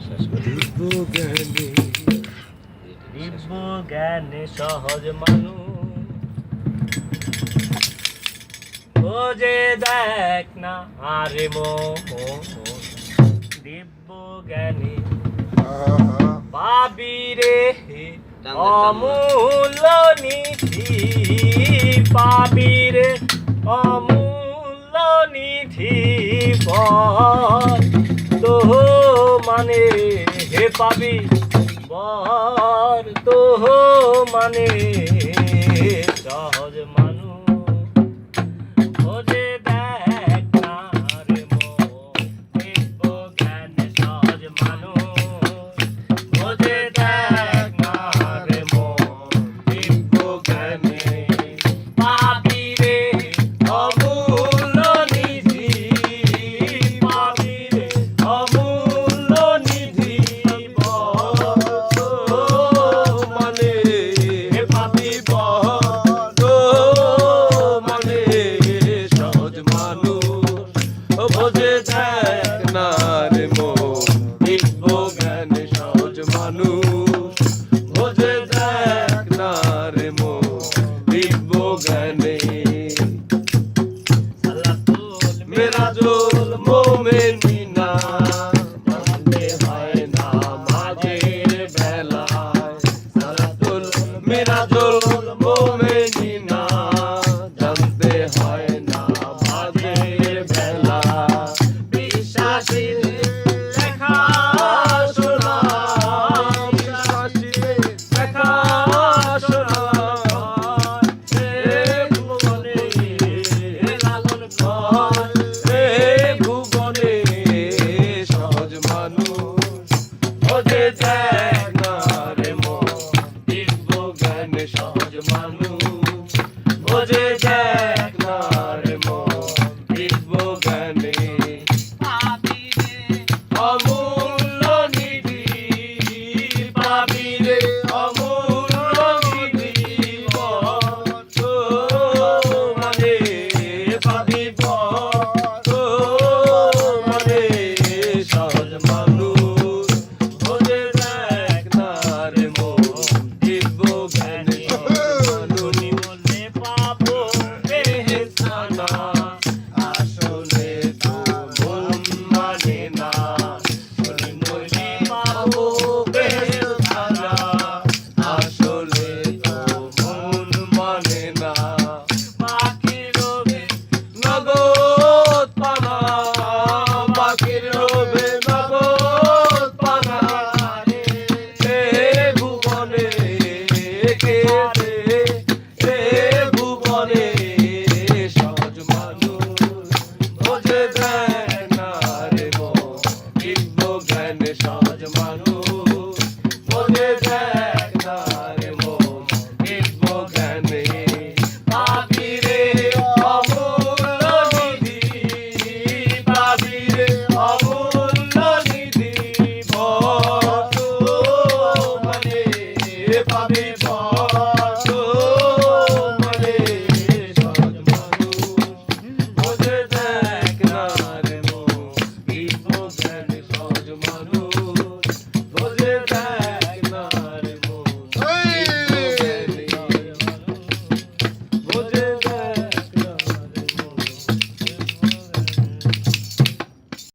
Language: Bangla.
দিব্য জ্ঞানে সহজ মানুষ বোঝে দেখ না আরে দিব্য জ্ঞানে পাবি রে অমূল্য নিধি পাবি রে অমূল্য নিধি বল তো মানে হে পাবি বর তো মানে সহজ মানুষ বোঝে দেখ না রে দিব্য জ্ঞানে সহজ মানুষ বোঝে দেখ না রে দিব্য জ্ঞানে পাবি রে অমূল্য নিধি পাবি রে অমূল্য নিধি মানে পাবি মানে সহজ মানুষ বোঝে দেখ না রে দিব্য জ্ঞানে সহজ মানুষ বোঝে দেখ না রে দিব্য জ্ঞানে মেরাজুল মোমেনিনা জানতে হয় না মাঝের বেলায় সালাতুল মেরাজুল মোমেনিনা জানতে হয় না মাঝের বেলা বিশ্বাসীর লেখা শোনা বিশ্বাসীর দেখা শোনা ভুবনে লালন কর হে ভুবনে সহজ মানুষ বোঝে দেখ